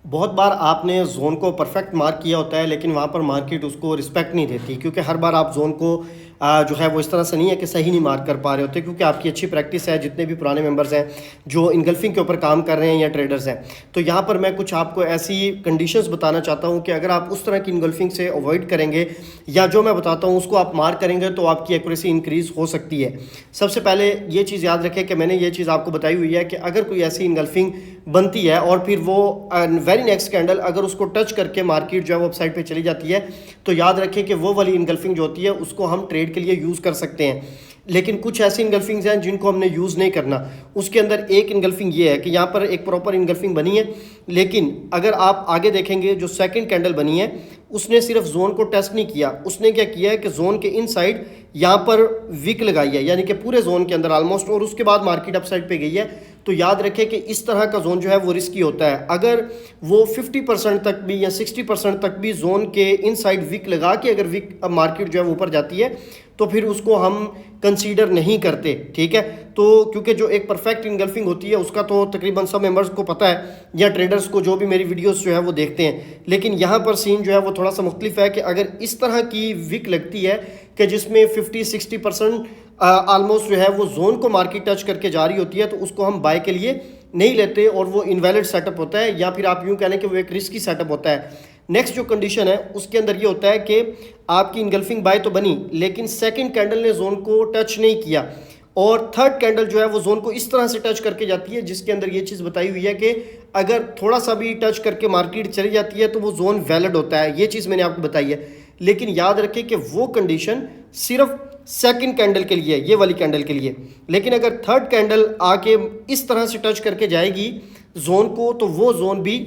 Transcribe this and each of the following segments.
बहुत बार आपने ज़ोन को परफेक्ट मार्क किया होता है, लेकिन वहाँ पर मार्केट उसको रिस्पेक्ट नहीं देती, क्योंकि हर बार आप ज़ोन को जो है वो इस तरह से नहीं है कि सही नहीं मार्क कर पा रहे होते, क्योंकि आपकी अच्छी प्रैक्टिस है। जितने भी पुराने मेंबर्स हैं जो इनगल्फिंग के ऊपर काम कर रहे हैं या ट्रेडर्स हैं, तो यहाँ पर मैं कुछ आपको ऐसी कंडीशंस बताना चाहता हूँ कि अगर आप उस तरह की इनगल्फिंग से अवॉइड करेंगे या जो मैं बताता हूँ उसको आप मार्क करेंगे तो आपकी एक्यूरेसी इंक्रीज़ हो सकती है। सबसे पहले ये चीज़ याद रखें कि मैंने ये चीज़ आपको बताई हुई है कि अगर कोई ऐसी इनगल्फिंग बनती है और फिर वो वेरी नेक्स्ट कैंडल अगर उसको टच करके मार्केट जो है वो अपसाइड पे चली जाती है, तो याद रखें कि वो वाली इनगल्फिंग जो होती है उसको हम ट्रेड के लिए यूज़ कर सकते हैं। लेकिन कुछ ऐसी इनगल्फिंग्स हैं जिनको हमने यूज़ नहीं करना। उसके अंदर एक इनगल्फिंग ये है कि यहाँ पर एक प्रॉपर इनगल्फिंग बनी है, लेकिन अगर आप आगे देखेंगे जो सेकंड कैंडल बनी है उसने सिर्फ जोन को टेस्ट नहीं किया, उसने क्या किया है कि जोन के इनसाइड यहाँ पर विक लगाई है, यानी कि पूरे जोन के अंदर ऑलमोस्ट, और उसके बाद मार्केट अपसाइड पे गई है। तो याद रखें कि इस तरह का जोन जो है वो रिस्की होता है। अगर वो 50% तक भी या 60% तक भी जोन के इनसाइड विक लगा के अगर विक मार्केट जो है वो ऊपर जाती है तो फिर उसको हम कंसीडर नहीं करते, ठीक है। तो क्योंकि जो एक परफेक्ट इनगल्फिंग होती है उसका तो तकरीबन सब मेंबर्स को पता है या ट्रेडर्स को जो भी मेरी वीडियोस जो है वो देखते हैं, लेकिन यहाँ पर सीन जो है वो थोड़ा सा मुख्तलिफ है कि अगर इस तरह की विक लगती है कि जिसमें 50-60% ऑलमोस्ट जो है वो जोन को मार्केट टच करके जा रही होती है, तो उसको हम बाय के लिए नहीं लेते और वो इनवैलिड सेटअप होता है, या फिर आप यूँ कह लें कि वो एक रिस्की सेटअप होता है। नेक्स्ट जो कंडीशन है उसके अंदर ये होता है कि आपकी इनगल्फिंग बाय तो बनी, लेकिन सेकंड कैंडल ने जोन को टच नहीं किया और थर्ड कैंडल जो है वो जोन को इस तरह से टच करके जाती है जिसके अंदर ये चीज़ बताई हुई है कि अगर थोड़ा सा भी टच करके मार्केट चली जाती है तो वो जोन वैलिड होता है। ये चीज़ मैंने आपको बताई है, लेकिन याद रखें कि वो कंडीशन सिर्फ सेकंड कैंडल के लिए, ये वाली कैंडल के लिए। लेकिन अगर थर्ड कैंडल आके इस तरह से टच करके जाएगी जोन को तो वो जोन भी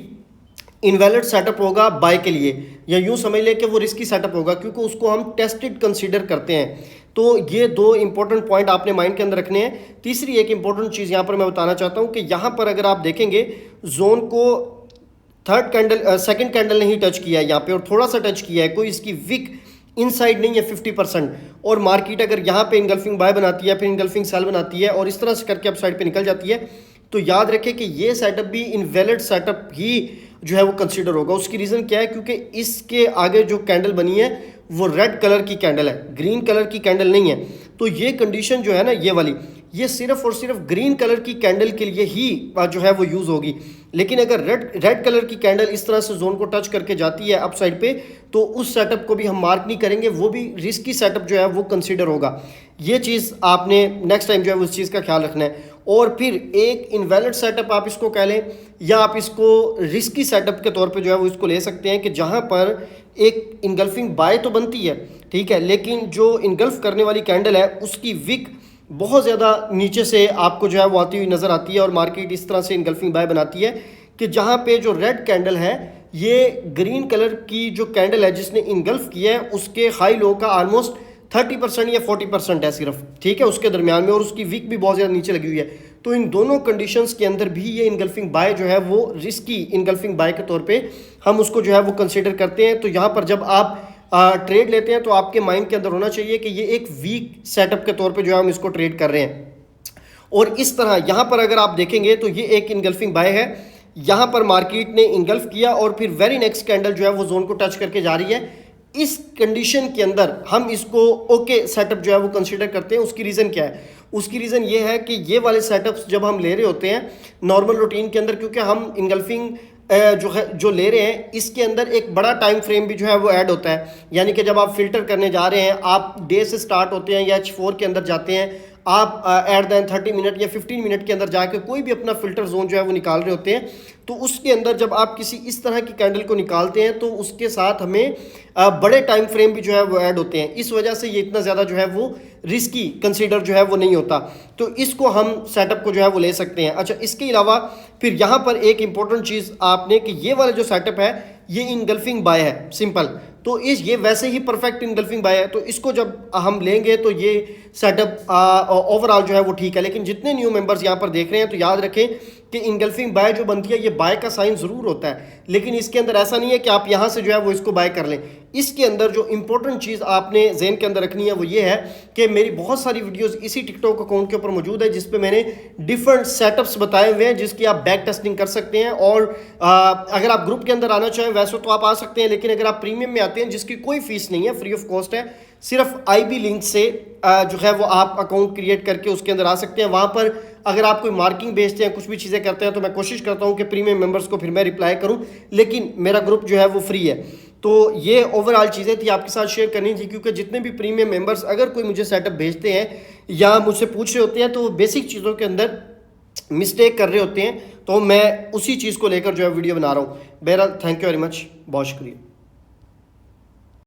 इनवैलिड सेटअप होगा बाय के लिए, या यूं समझ लें कि वो रिस्की सेटअप होगा, क्योंकि उसको हम टेस्टेड कंसीडर करते हैं। तो ये दो इंपॉर्टेंट पॉइंट आपने माइंड के अंदर रखने हैं। तीसरी एक इंपॉर्टेंट चीज़ यहाँ पर मैं बताना चाहता हूँ कि यहाँ पर अगर आप देखेंगे जोन को थर्ड कैंडल सेकंड कैंडल ने ही टच किया है यहाँ पे, और थोड़ा सा टच किया है, कोई इसकी विक इनसाइड नहीं है 50%, और मार्केट अगर यहाँ पे इनगल्फिंग बाय बनाती है फिर इनगल्फिंग सेल बनाती है और इस तरह से करके अपसाइड पे निकल जाती है, तो याद रखें कि ये सेटअप भी इनवैलिड सेटअप ही जो है वो कंसीडर होगा। उसकी रीज़न क्या है, क्योंकि इसके आगे जो कैंडल बनी है वो रेड कलर की कैंडल है, ग्रीन कलर की कैंडल नहीं है। तो ये कंडीशन जो है ना ये वाली, ये सिर्फ और सिर्फ ग्रीन कलर की कैंडल के लिए ही जो है वो यूज़ होगी। लेकिन अगर रेड कलर की कैंडल इस तरह से जोन को टच करके जाती है अप साइड पे, तो उस सेटअप को भी हम मार्क नहीं करेंगे, वो भी रिस्की सेटअप जो है वो कंसीडर होगा। ये चीज़ आपने नेक्स्ट टाइम जो है उस चीज़ का ख्याल रखना है। और फिर एक इनवैलिड सेटअप आप इसको कह लें या आप इसको रिस्की सेटअप के तौर पे जो है वो इसको ले सकते हैं कि जहाँ पर एक इनगल्फिंग बाय तो बनती है, ठीक है, लेकिन जो इनगल्फ करने वाली कैंडल है उसकी विक बहुत ज़्यादा नीचे से आपको जो है वो आती हुई नज़र आती है और मार्केट इस तरह से इनगल्फिंग बाय बनाती है कि जहाँ पे जो रेड कैंडल है ये ग्रीन कलर की जो कैंडल है जिसने इनगल्फ किया है उसके हाई लो का ऑलमोस्ट 30% या 40% है सिर्फ, ठीक है, उसके दरमियान में, और उसकी विक भी बहुत ज़्यादा नीचे लगी हुई है। तो इन दोनों कंडीशंस के अंदर भी ये इनगल्फिंग बाय जो है वो रिस्की इनगल्फिंग बाय के तौर पे हम उसको जो है वो कंसिडर करते हैं। तो यहाँ पर जब आप ट्रेड लेते हैं तो आपके माइंड के अंदर होना चाहिए कि ये एक वीक सेटअप के तौर पे जो है हम इसको ट्रेड कर रहे हैं। और इस तरह यहाँ पर अगर आप देखेंगे तो ये एक इनगल्फिंग बाय है, यहाँ पर मार्केट ने इनगल्फ किया और फिर वेरी नेक्स्ट कैंडल जो है वो जोन को टच करके जा रही है। इस कंडीशन के अंदर हम इसको ओके सेटअप जो है वो कंसीडर करते हैं। उसकी रीज़न क्या है, उसकी रीज़न ये है कि ये वाले सेटअप्स जब हम ले रहे होते हैं नॉर्मल रूटीन के अंदर, क्योंकि हम इनगल्फिंग जो है जो ले रहे हैं इसके अंदर एक बड़ा टाइम फ्रेम भी जो है वो ऐड होता है। यानी कि जब आप फिल्टर करने जा रहे हैं, आप डे से स्टार्ट होते हैं या H4 के अंदर जाते हैं, आप एट दैन 30 मिनट या 15 मिनट के अंदर जाके कोई भी अपना फिल्टर जोन जो है वो निकाल रहे होते हैं, तो उसके अंदर जब आप किसी इस तरह की कैंडल को निकालते हैं तो उसके साथ हमें बड़े टाइम फ्रेम भी जो है वो ऐड होते हैं। इस वजह से ये इतना ज़्यादा जो है वो रिस्की कंसीडर जो है वो नहीं होता, तो इसको हम सेटअप को जो है वो ले सकते हैं। अच्छा, इसके अलावा फिर यहाँ पर एक इंपॉर्टेंट चीज़ आपने कि ये वाला जो सेटअप है ये इनगल्फिंग बाय है, सिंपल। तो ये वैसे ही परफेक्ट इनगल्फिंग बाय है, तो इसको जब हम लेंगे तो ये सेटअप ओवरऑल जो है वो ठीक है। लेकिन जितने न्यू मेंबर्स यहाँ पर देख रहे हैं तो याद रखें कि इनगल्फिंग बाय जो बनती है ये बाय का साइन ज़रूर होता है, लेकिन इसके अंदर ऐसा नहीं है कि आप यहाँ से जो है वो इसको बाय कर लें। इसके अंदर जो इंपॉर्टेंट चीज़ आपने ज़हन के अंदर रखनी है वो ये है कि मेरी बहुत सारी वीडियोस इसी टिकटॉक अकाउंट के ऊपर मौजूद है, जिस पे मैंने डिफरेंट सेटअप्स बताए हुए हैं जिसकी आप बैक टेस्टिंग कर सकते हैं। और अगर आप ग्रुप के अंदर आना चाहें वैसे तो आप आ सकते हैं, लेकिन अगर आप प्रीमियम में आते हैं जिसकी कोई फीस नहीं है, फ्री ऑफ कॉस्ट है, सिर्फ IB लिंक से जो है वो आप अकाउंट क्रिएट करके उसके अंदर आ सकते हैं। वहाँ पर अगर आप कोई मार्किंग भेजते हैं, कुछ भी चीज़ें करते हैं, तो मैं कोशिश करता हूँ कि प्रीमियम मेंबर्स को फिर मैं रिप्लाई करूँ, लेकिन मेरा ग्रुप जो है वो फ्री है। तो ये ओवरऑल चीज़ें थी आपके साथ शेयर करनी थी, क्योंकि जितने भी प्रीमियम मेंबर्स अगर कोई मुझे सेटअप भेजते हैं या मुझसे पूछ रहे होते हैं तो बेसिक चीज़ों के अंदर मिस्टेक कर रहे होते हैं, तो मैं उसी चीज़ को लेकर जो है वीडियो बना रहा हूँ। बहरहाल थैंक यू वेरी मच, बहुत शुक्रिया।